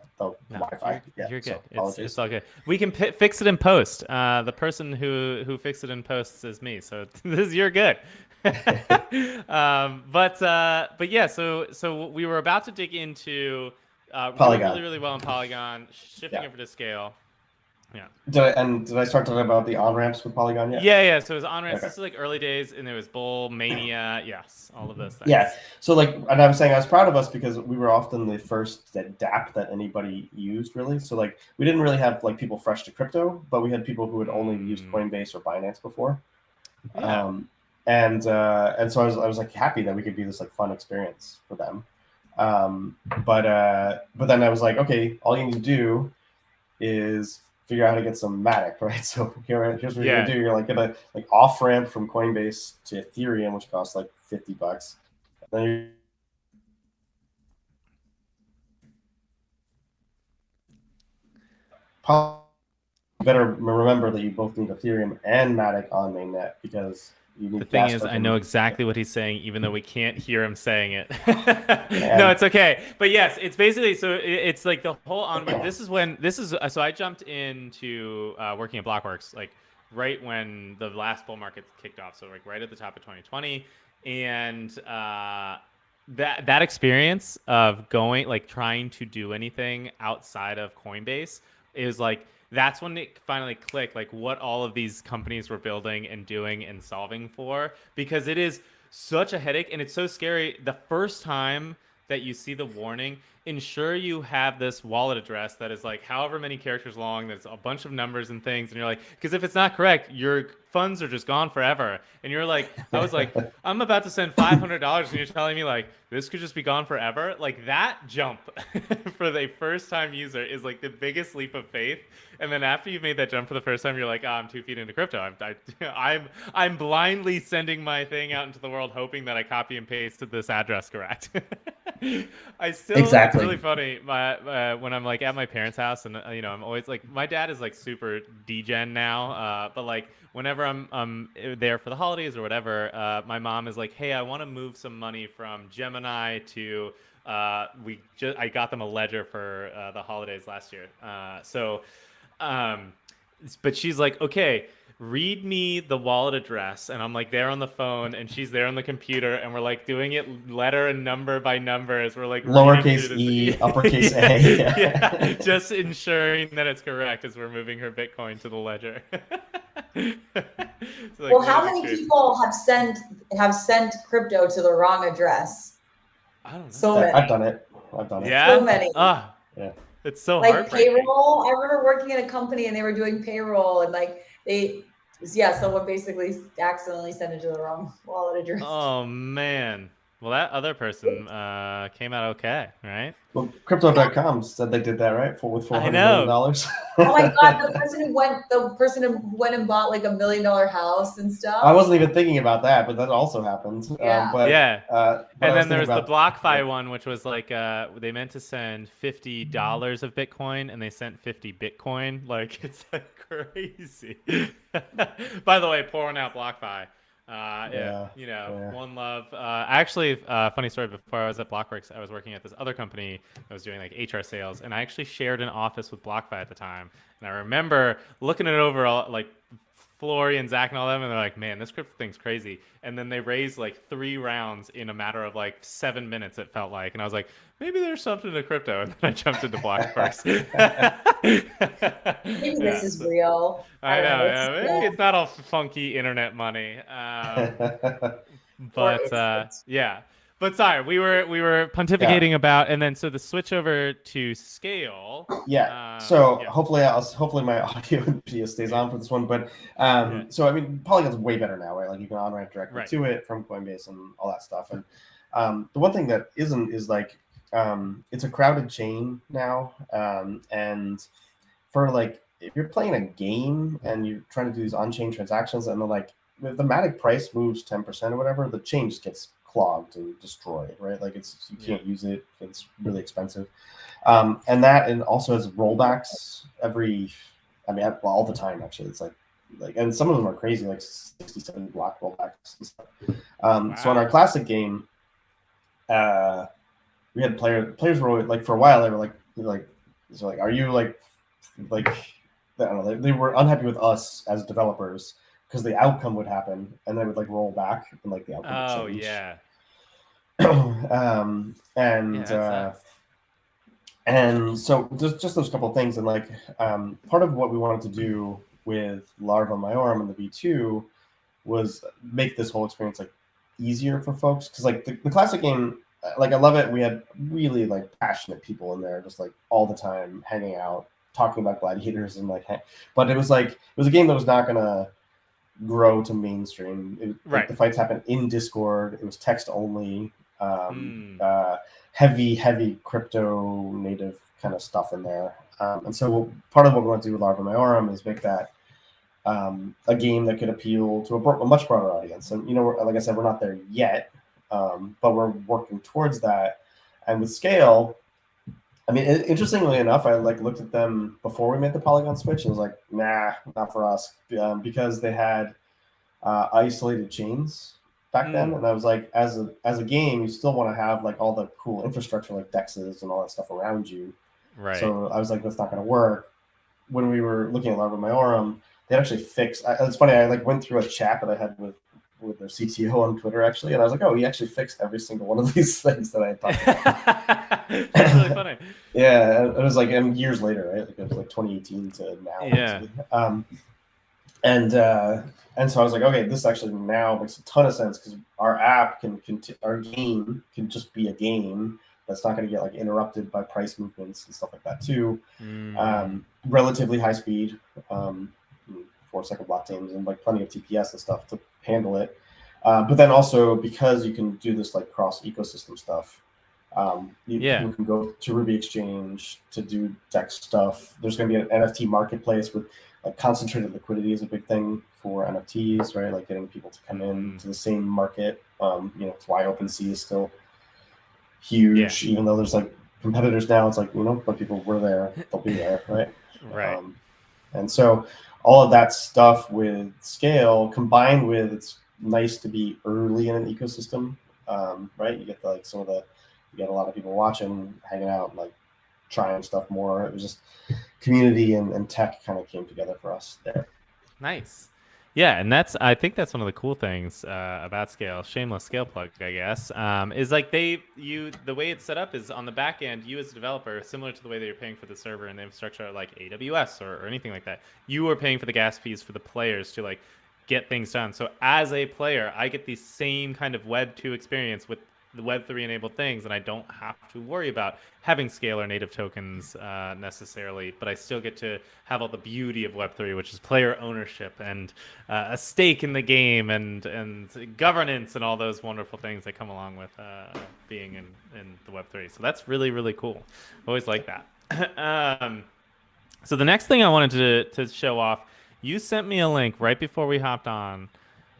C: Wi-Fi.
A: You're good.
C: So
A: it's all good. We can fix it in post. The person who fixed it in post is me. So you're good. But yeah. So we were about to dig into
C: Polygon.
A: really well in Polygon, shifting over to Scale. Yeah.
C: Did I start talking about the on-ramps with Polygon yet?
A: Yeah. So it was on-ramps.
C: Okay.
A: This is like early days, and there was Bull, Mania. Yes, all of those things.
C: Yeah. So and I was saying I was proud of us because we were often the first dapp that anybody used, really. So we didn't really have people fresh to crypto, but we had people who had only used Coinbase or Binance before.
A: Yeah.
C: And so I was happy that we could be this fun experience for them. But then I was like, okay, all you need to do is figure out how to get some Matic, right? So here's what you're gonna do. You're gonna off ramp from Coinbase to Ethereum, which costs $50. Then you better remember that you both need Ethereum and Matic on mainnet because you need.
A: The thing is, I know exactly what he's saying, even though we can't hear him saying it. No, it's okay. But yes, it's basically it's like the whole onward. So I jumped into working at Blockworks right when the last bull market kicked off. So right at the top of 2020, and that experience of trying to do anything outside of Coinbase is that's when it finally clicked, what all of these companies were building and doing and solving for, because it is such a headache and it's so scary. The first time that you see the warning, ensure you have this wallet address that is however many characters long, there's a bunch of numbers and things, and you're because if it's not correct, your funds are just gone forever. And you're I was I'm about to send $500 and you're telling me this could just be gone forever. That jump for the first time user is the biggest leap of faith. And then after you've made that jump for the first time, you're I'm 2 feet into crypto. I'm blindly sending my thing out into the world, hoping that I copy and pasted this address correct. It's really funny. When I'm at my parents' house, and I'm always my dad is super degen now. But whenever I'm there for the holidays or whatever, my mom is hey, I want to move some money from Gemini to. I got them a ledger for the holidays last year. But she's okay, read me the wallet address, and I'm there on the phone, and she's there on the computer, and we're doing it letter and number by number as we're
C: lowercase e, uppercase a.
A: Yeah, just ensuring that it's correct as we're moving her Bitcoin to the ledger.
B: Well, how many people have sent crypto to the wrong address?
A: I don't know.
B: So many.
C: I've done it.
B: Yeah. So many.
A: Yeah. It's so hard.
B: Payroll. I remember working in a company and they were doing payroll, and someone basically accidentally sent it to the wrong wallet address.
A: Oh man. Well, that other person came out okay, right?
C: Well, Crypto.com said they did that, right? With $400 million.
B: Oh my God, the person who went and bought $1 million house and stuff.
C: I wasn't even thinking about that, but that also happened.
A: Yeah. And then there was the BlockFi one, which was they meant to send $50 of Bitcoin, and they sent 50 Bitcoin. It's crazy. By the way, pouring out BlockFi. One love. Actually, funny story. Before I was at Blockworks, I was working at this other company that was doing HR sales, and I actually shared an office with BlockFi at the time. And I remember looking it over, Flory and Zach and all them, and they're man, this crypto thing's crazy. And then they raised 3 rounds in a matter of 7 minutes, it felt like. And I was maybe there's something to crypto. And then I jumped into Blockworks.
B: Maybe this is real.
A: I know. Yeah. Maybe it's not all funky internet money. Yeah. But sorry, we were pontificating about, and then so the switch over to Scale.
C: Yeah. Hopefully my audio and video stays on for this one. But so I mean, Polygon's way better now, right? You can on ramp directly to it from Coinbase and all that stuff. And the one thing that isn't is it's a crowded chain now, and for if you're playing a game and you're trying to do these on-chain transactions, and if the Matic price moves 10% or whatever, the chain just gets clogged and destroyed, right? You can't use it. It's really expensive. And also has rollbacks all the time, actually. It's and some of them are crazy, 67 block rollbacks and stuff. So in our classic game, we had players were always, like, for a while they were like so like, are you like I don't know, they were unhappy with us as developers because the outcome would happen and they would like roll back and like the outcome would change.
A: Yeah.
C: And so just those couple of things, and like part of what we wanted to do with Larva Majorum and the V2 was make this whole experience like easier for folks, because like the classic game, like I love it. We had really like passionate people in there, just like all the time hanging out, talking about gladiators and like, but it was a game that was not gonna grow to mainstream. Like, the fights happened in Discord. It was text only. Heavy crypto native kind of stuff in there. And so part of what we want to do with Larva Majorum is make that a game that could appeal to a much broader audience. And, you know, like I said, we're not there yet, but we're working towards that. And with SKALE, I mean, interestingly enough, I like looked at them before we made the Polygon switch and was like, nah, not for us, because they had isolated chains back then. And I was like, as a game, you still want to have like all the cool infrastructure like dexes and all that stuff around you.
A: Right.
C: So I was like, that's not going to work. When we were looking at Larva Majorum, they actually fixed. It's funny. I like went through a chat that I had with their CTO on Twitter actually, and I was like, oh, he actually fixed every single one of these things that I had talked about.
A: That's really funny.
C: Yeah, it was like years later, right? Like it was like 2018 to now.
A: Yeah.
C: And so I was like, okay, this actually now makes a ton of sense, because our app our game can just be a game that's not going to get like interrupted by price movements and stuff like that too. Relatively high speed, 4-second blockchains, and like plenty of TPS and stuff to handle it. But then also, because you can do this like cross ecosystem stuff, you can go to Ruby Exchange to do DEX stuff. There's going to be an NFT marketplace with like concentrated liquidity is a big thing for NFTs, right? Like getting people to come in to the same market. You know, it's why OpenSea is still huge, even though there's like competitors now. It's like, you know, but people were there, they'll be there, right?
A: Right.
C: And so all of that stuff with SKALE, combined with, it's nice to be early in an ecosystem, right? You get you get a lot of people watching, hanging out, like trying stuff more. It was just community and tech kind of came together for us there.
A: Nice. Yeah, and I think that's one of the cool things about SKALE, shameless SKALE plug, I guess, is like the way it's set up is on the back end, you as a developer, similar to the way that you're paying for the server and the infrastructure like AWS or anything like that, you are paying for the gas fees for the players to like get things done. So as a player, I get the same kind of Web 2 experience with the Web3 enabled things, and I don't have to worry about having SKALE or native tokens necessarily, but I still get to have all the beauty of Web3, which is player ownership and a stake in the game and governance and all those wonderful things that come along with being in the Web3. So that's really, really cool. Always like that. So the next thing I wanted to show off, you sent me a link right before we hopped on.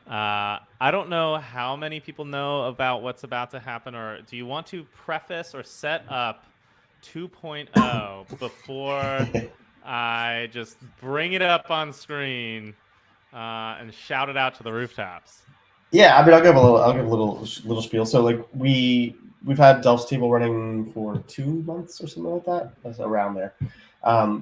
A: I don't know how many people know about what's about to happen, or do you want to preface or set up 2.0 before I just bring it up on screen and shout it out to the rooftops?
C: Yeah, I mean, I'll give a little spiel. So like we've had Delph's Table running for 2 months or something like that. That's around there.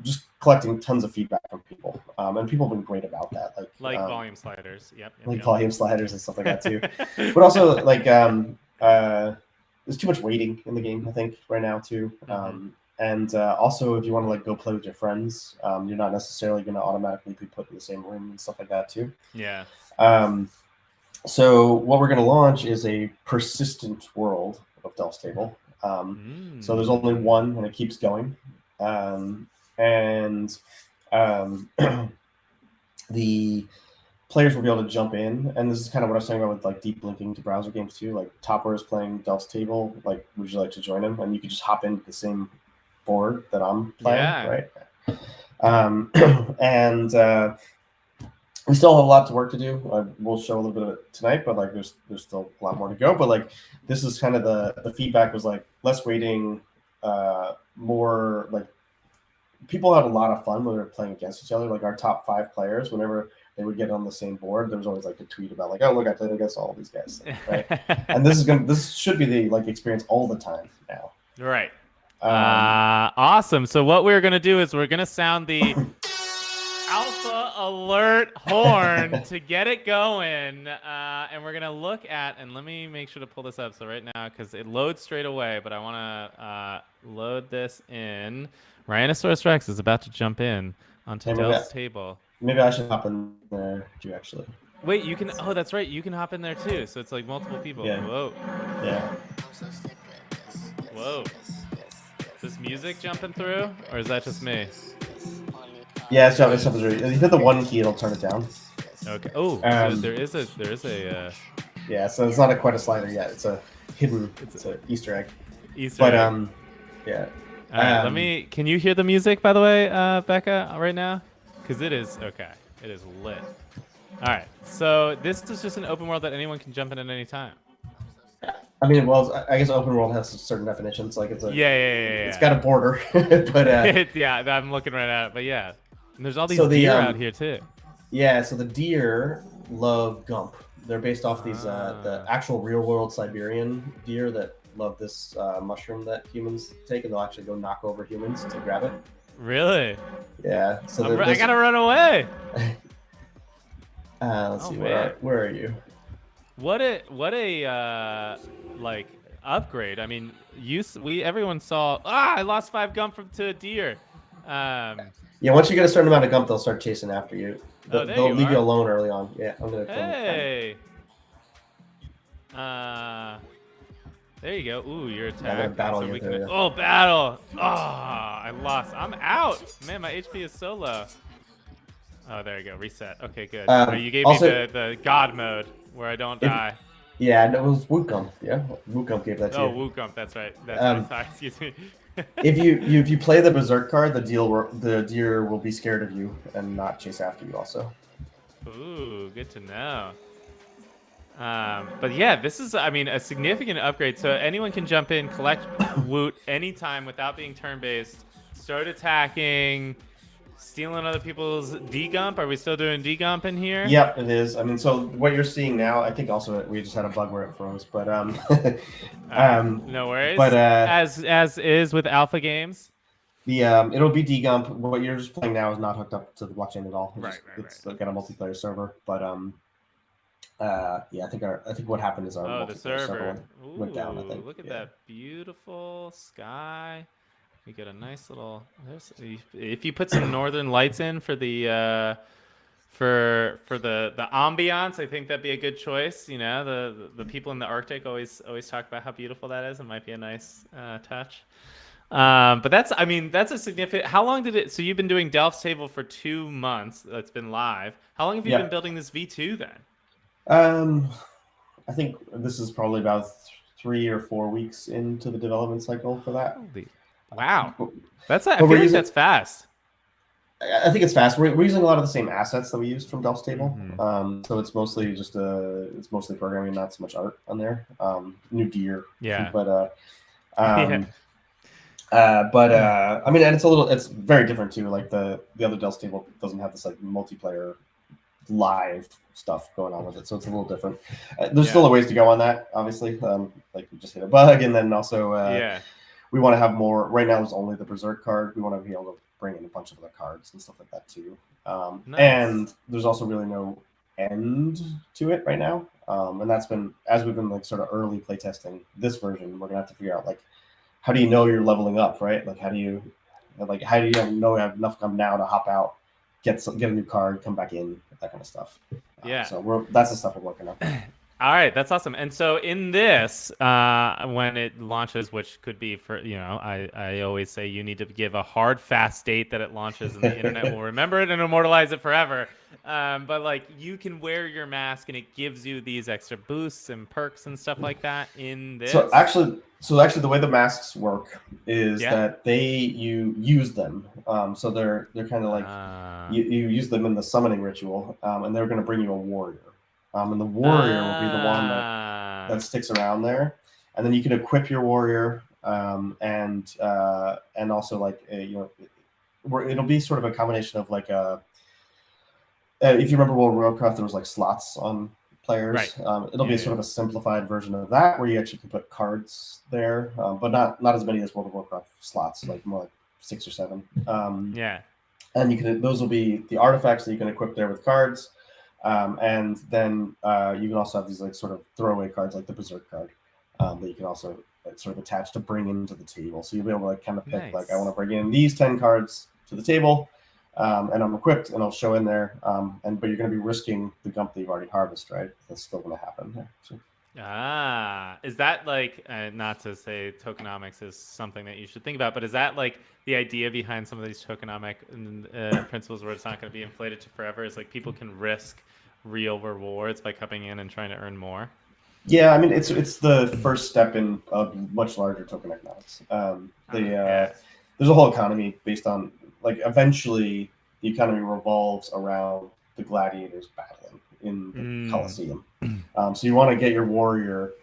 C: Just collecting tons of feedback from people, and people have been great about that. Like
A: volume sliders, yep.
C: Volume sliders and stuff like that too. But also like there's too much waiting in the game, I think, right now too. And also, if you want to like go play with your friends, you're not necessarily going to automatically be put in the same room and stuff like that too.
A: Yeah.
C: So what we're going to launch is a persistent world of Delph's Table. So there's only one, and it keeps going. The players will be able to jump in, and this is kind of what I was talking about with like deep linking to browser games too. Like Topper is playing Delph's Table. Like, would you like to join him? And you could just hop into the same board that I'm playing, right? We still have a lot to work to do. We'll show a little bit of it tonight, but like there's still a lot more to go. But like this is kind of the feedback was like less waiting, more like people had a lot of fun when they were playing against each other. Like our top 5 players, whenever they would get on the same board, there was always like a tweet about like, oh look, I played against all these guys, right? And this should be the like experience all the time now.
A: Right. Awesome. So what we're gonna do is we're gonna sound the alpha alert horn to get it going, and we're gonna look at, and let me make sure to pull this up. So right now, because it loads straight away, but I want to load this in. Rhinoceros Rex is about to jump in onto Dell's table.
C: Maybe I should hop in there too, actually.
A: Wait, you can. Oh, that's right. You can hop in there too. So it's like multiple people.
C: Yeah.
A: Whoa.
C: Yeah.
A: Whoa. Is this music jumping through, or is that just me?
C: Yeah, it's jumping. If you hit the 1 key, it'll turn it down.
A: Okay. Oh, so there is a.
C: Yeah, so it's not quite a slider yet. It's a hidden. It's an Easter egg.
A: Easter egg.
C: Yeah.
A: All right, let me. Can you hear the music, by the way, Becca, right now? Because it is okay. It is lit. All right. So this is just an open world that anyone can jump in at any time.
C: I mean, well, I guess open world has certain definitions. Like it's a.
A: Yeah.
C: It's got a border, but
A: yeah, I'm looking right at it. But yeah, and there's all these deer out here too.
C: Yeah. So the deer love Gump. They're based off these the actual real world Siberian deer that love this mushroom that humans take, and they'll actually go knock over humans to grab it.
A: Really?
C: Yeah. So
A: I gotta run away.
C: Let's see. Where are you?
A: What a like upgrade. I mean, everyone saw. I lost 5 Gump to a deer.
C: Yeah. Once you get a certain amount of Gump, they'll start chasing after you. They'll leave you alone early on. Yeah. I'm gonna.
A: Hey. There you go. Ooh, you're attacked.
C: Battle.
A: Oh, battle. Oh, I lost. I'm out. Man, my HP is so low. Oh, there you go. Reset. Okay, good. You gave me the God mode where I don't die.
C: Yeah, and it was Wootgump. Yeah, Wootgump gave that to you.
A: Oh, Wootgump. That's right. That's right. Sorry, excuse me.
C: if you play the Berserk card, the deer will be scared of you and not chase after you. Also.
A: Ooh, good to know. But yeah, this is, I mean, a significant upgrade. So anyone can jump in, collect Woot anytime without being turn-based, start attacking, stealing other people's D-Gump. Are we still doing D-Gump in here?
C: Yep, it is. I mean, so what you're seeing now, I think also we just had a bug where it froze, but
A: no worries.
C: But
A: as is with alpha games.
C: The it'll be D-Gump. What you're just playing now is not hooked up to the blockchain at all. It's got a multiplayer server, but yeah, I think what happened is our
A: the server
C: went down. I think.
A: Look at that beautiful sky. We get a nice little. If you put some northern lights in for the for the ambiance, I think that'd be a good choice. You know, the people in the Arctic always talk about how beautiful that is. It might be a nice touch. But that's a significant. How long did it? So you've been doing Delph's Table for 2 months. That's been live. How long have you been building this V2 then?
C: I think this is probably about 3 or 4 weeks into the development cycle for that.
A: Wow, I feel like that's fast.
C: I think it's fast. We're using a lot of the same assets that we used from Delph's Table. So it's mostly just it's mostly programming, not so much art on there. New deer.
A: Yeah.
C: But I mean, and it's very different too. Like the other Delph's Table doesn't have this like multiplayer live stuff going on with it, so it's a little different. There's still a ways to go on that, obviously. Like we just hit a bug, and then also we want to have more. Right now, it's only the Berserk card. We want to be able to bring in a bunch of other cards and stuff like that too. Nice. And there's also really no end to it right now. And that's been, as we've been like sort of early playtesting this version, we're gonna have to figure out like, how do you know you're leveling up, right? Like how do you know you have enough come now to hop out, get a new card, come back in, that kind of stuff. So that's the stuff we're working on.
A: All right, that's awesome. And so in this, when it launches, which could be for, I always say you need to give a hard, fast date that it launches, and the internet will remember it and immortalize it forever. But like you can wear your mask, and it gives you these extra boosts and perks and stuff like that in this.
C: So actually, the way the masks work is that you use them. So they're kind of like you use them in the summoning ritual, and they're going to bring you a warrior. And the warrior will be the one that sticks around there, and then you can equip your warrior, and also like it'll be sort of a combination of like if you remember World of Warcraft, there was like slots on players.
A: Right.
C: It'll be sort of a simplified version of that, where you actually can put cards there, but not as many as World of Warcraft slots, like more like 6 or 7. And you can those will be the artifacts that you can equip there with cards, and then you can also have these like sort of throwaway cards, like the Berserk card, that you can also sort of attach to bring into the table. So you'll be able to like kind of pick like I want to bring in these 10 cards to the table. And I'm equipped, and I'll show in there. But you're going to be risking the gump that you've already harvested, right? That's still going to happen there. So.
A: Is that like, not to say tokenomics is something that you should think about, but is that like the idea behind some of these tokenomic principles where it's not going to be inflated to forever? Is like people can risk real rewards by coming in and trying to earn more?
C: Yeah, I mean it's the first step in a much larger token economics. There's a whole economy based on like eventually the economy revolves around the gladiators battling in the Colosseum. So you want to get your warrior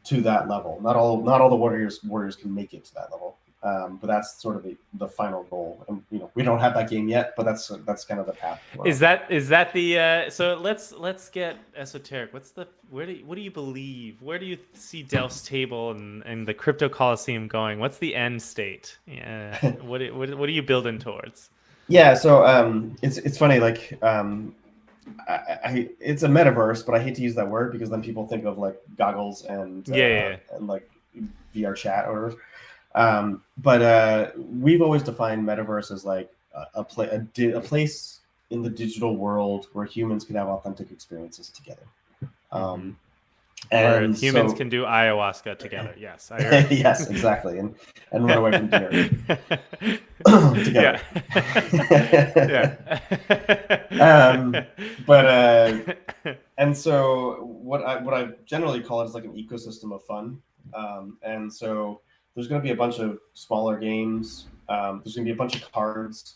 C: to that level. Not all the warriors can make it to that level, but that's sort of the final goal. And we don't have that game yet, but that's kind of the path.
A: Is that the so let's get esoteric. What do you believe? Where do you see Delph's table and the crypto Colosseum going? What's the end state? Yeah, what are you building towards?
C: Yeah, so it's funny, like I it's a metaverse, but I hate to use that word because then people think of like goggles and like VR chat or but we've always defined metaverse as like a place in the digital world where humans can have authentic experiences together.
A: And humans can do ayahuasca together. Yes, I heard.
C: Yes, exactly, and run away from dinner together. And so what I generally call it is like an ecosystem of fun. And so there's going to be a bunch of smaller games. There's going to be a bunch of cards.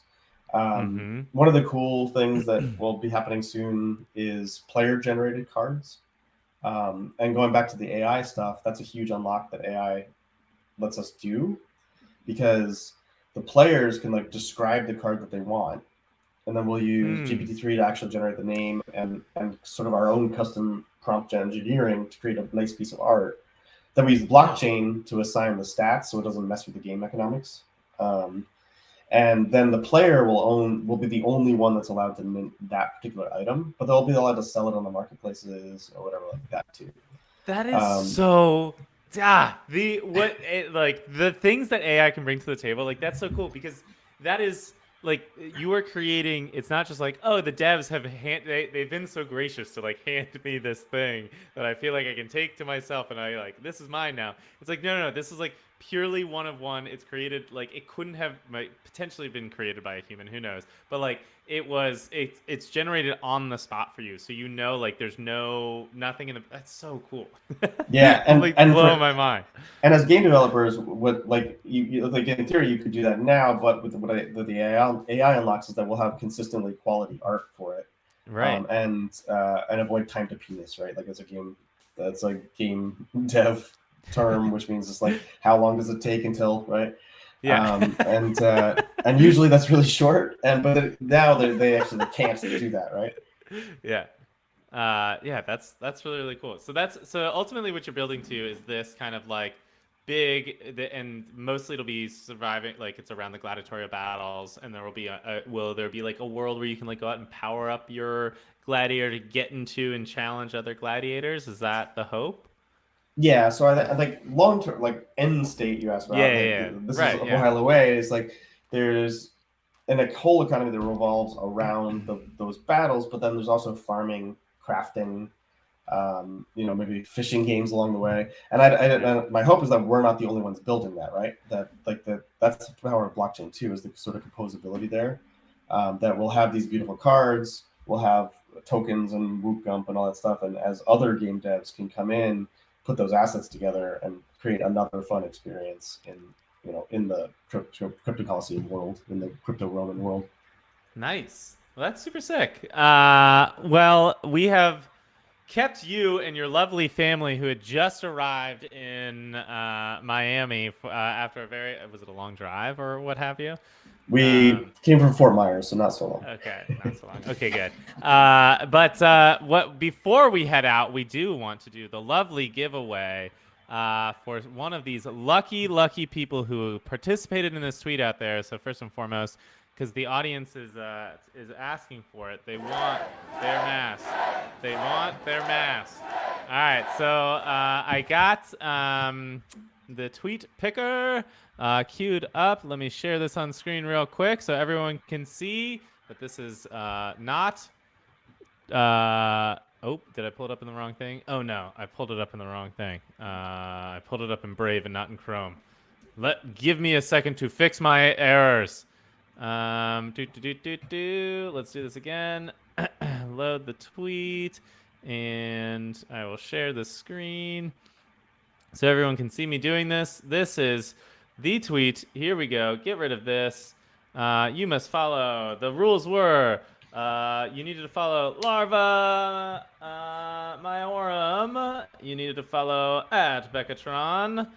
C: One of the cool things that will be happening soon is player-generated cards. And going back to the AI stuff, that's a huge unlock that AI lets us do, because the players can like describe the card that they want, and then we'll use GPT-3 to actually generate the name and sort of our own custom prompt engineering to create a nice piece of art. Then we use the blockchain to assign the stats so it doesn't mess with the game economics. And then the player will be the only one that's allowed to mint that particular item, but they'll be allowed to sell it on the marketplaces or whatever like that too.
A: That is the things that AI can bring to the table, like that's so cool, because that is like you are creating. It's not just like, oh, the devs have they've been so gracious to like hand me this thing that I feel like I can take to myself and I like, this is mine now. It's like no, this is like purely one of one. It's created like it couldn't have potentially been created by a human, who knows, but like it's generated on the spot for you, so like there's nothing in the. That's so cool.
C: Yeah, and
A: like blowing my mind.
C: And as game developers, what like you like in theory you could do that now, but with the AI unlocks is that we'll have consistently quality art for it,
A: right?
C: And avoid time to penis, right? Like it's a game that's like game dev term, which means it's like how long does it take until, right? And usually that's really short, but now they actually can't do that, right?
A: That's really cool. So ultimately what you're building to is this kind of like big, and mostly it'll be surviving, like it's around the gladiatorial battles, and there will be will there be like a world where you can like go out and power up your gladiator to get into and challenge other gladiators? Is that the hope?
C: Yeah, so I think long term, like end state you asked about. This is a while away. It's like there's a whole economy that revolves around those battles, but then there's also farming, crafting, maybe fishing games along the way. And my hope is that we're not the only ones building that, right? That's the power of blockchain too, is the sort of composability there. That we'll have these beautiful cards, we'll have tokens and Wootgump and all that stuff, and as other game devs can come in, put those assets together and create another fun experience in the crypto Colosseum world, in the crypto Roman world.
A: Nice. Well, that's super sick. Well, we have kept you and your lovely family who had just arrived in Miami after was it a long drive or what have you?
C: We came from Fort Myers, so not so long.
A: Okay, not so long. Okay, good. But what before we head out, we do want to do the lovely giveaway for one of these lucky people who participated in this tweet out there. So first and foremost, because the audience is asking for it, they want their mask. They want their mask. All right, so I got the tweet picker queued up. Let me share this on screen real quick so everyone can see that this is not. Oh, did I pull it up in the wrong thing? Oh no, I pulled it up in the wrong thing. I pulled it up in Brave and not in Chrome. Give me a second to fix my errors. Let's do this again. Load the tweet, and I will share the screen so everyone can see me doing this. This is the tweet. Here we go. Get rid of this. You must follow. The rules were you needed to follow Larva Myorum. You needed to follow at Beccatron.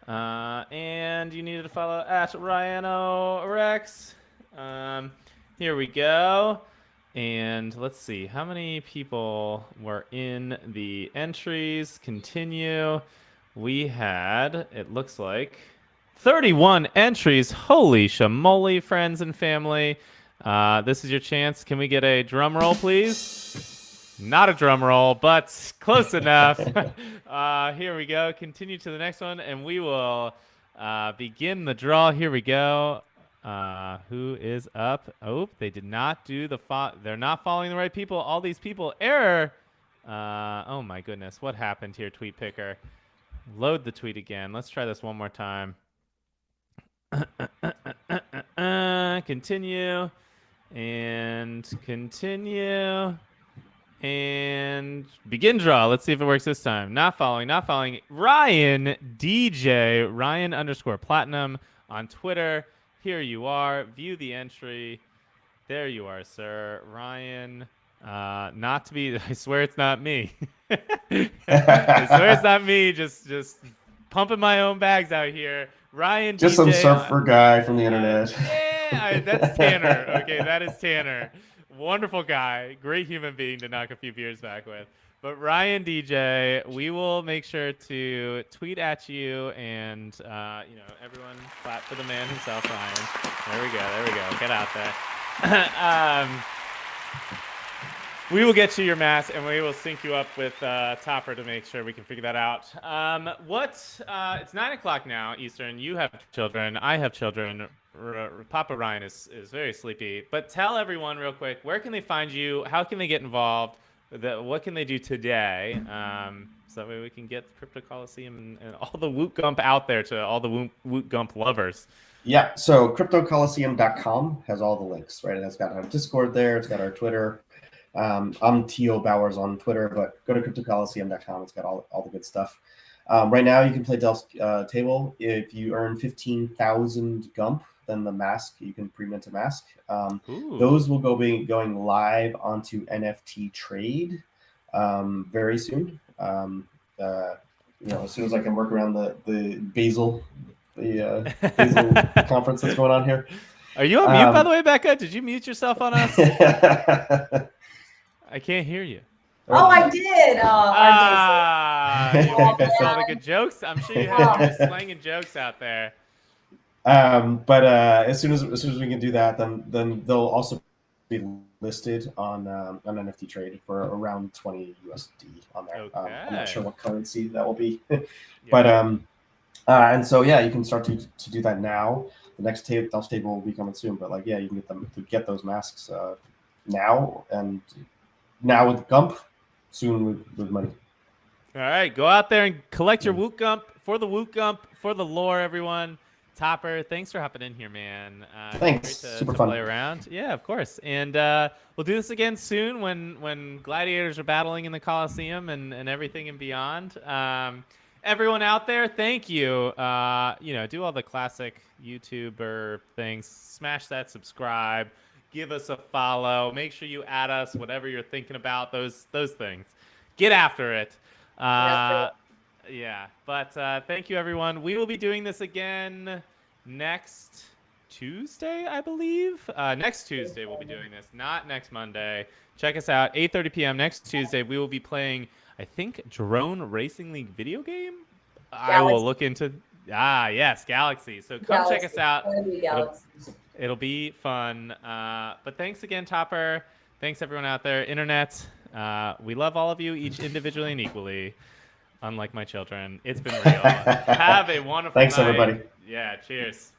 A: And you needed to follow at RyanoRex. Here we go. And let's see. How many people were in the entries? Continue. We had, it looks like, 31 entries. Holy shamoly, friends and family. This is your chance. Can we get a drum roll, please? Not a drum roll, but close enough. Here we go. Continue to the next one, and we will begin the draw. Here we go. Who is up? Oh, they did not do the they're not following the right people. All these people. Error. Oh, my goodness. What happened here, tweet picker? Load the tweet again. Let's try this one more time. Continue. And continue. And begin draw. Let's see if it works this time. Not following. Not following. Ryan DJ. Ryan _platinum on Twitter. Here you are. View the entry. There you are, sir. Ryan. Not to be. I swear it's not me. I swear it's not me. Just pumping my own bags out here. Ryan.
C: Just
A: DJ,
C: some surfer guy from the internet.
A: Yeah, that's Tanner. Okay, that is Tanner. Wonderful guy. Great human being to knock a few beers back with. But Ryan DJ, we will make sure to tweet at you and, everyone clap for the man himself, Ryan. There we go. There we go. Get out there. We will get you your mask, and we will sync you up with Topper to make sure we can figure that out. It's 9 o'clock now, Eastern. You have children. I have children. Papa Ryan is very sleepy. But tell everyone real quick, where can they find you? How can they get involved? What can they do today? So that way we can get Crypto Colosseum and all the Wootgump out there to all the Wootgump lovers.
C: Yeah, so CryptoColosseum.com has all the links, right? It's got our Discord there. It's got our Twitter. I'm T.O. Bowers on Twitter, but go to CryptoColosseum.com. It's got all the good stuff. Right now, you can play Delph's Table. If you earn 15,000 Gump, then the mask, you can pre-mint a mask. Those will be going live onto NFT Trade very soon. As soon as I can work around the Basel conference that's going on here.
A: Are you on mute, by the way, Becca? Did you mute yourself on us? I can't hear you.
B: Oh, I did.
A: You saw the good jokes. I'm sure you have your slanging jokes out there.
C: But as soon as we can do that, then they'll also be listed on NFT Trade for around 20 USD on there.
A: Okay.
C: I'm not sure what currency that will be, but and so yeah, you can start to do that now. The next Delph's Table will be coming soon, but you can get those masks now, and now with Gump, soon with money.
A: All right, go out there and collect your Wootgump for the Wootgump, for the lore, everyone. Topper, thanks for hopping in here, man.
C: Thanks,
A: great
C: super
A: to
C: fun.
A: Play around. Yeah, of course. And we'll do this again soon when gladiators are battling in the Colosseum and everything and beyond. Everyone out there, thank you. Do all the classic YouTuber things. Smash that subscribe. Give us a follow. Make sure you add us, whatever you're thinking about, those things. Get after it. Yeah, but thank you, everyone. We will be doing this again next Tuesday, I believe. Next Tuesday we'll be doing this, not next Monday. Check us out, 8:30 p.m. next Tuesday. We will be playing, I think, Drone Racing League video game.
B: Galaxy.
A: I will look into. Yes, Galaxy. So come check us out. It'll be fun. But thanks again, Topper. Thanks everyone out there, internet. We love all of you, each individually and equally. Unlike my children, it's been real. Have a wonderful
C: Thanks,
A: night.
C: everybody.
A: Yeah, cheers.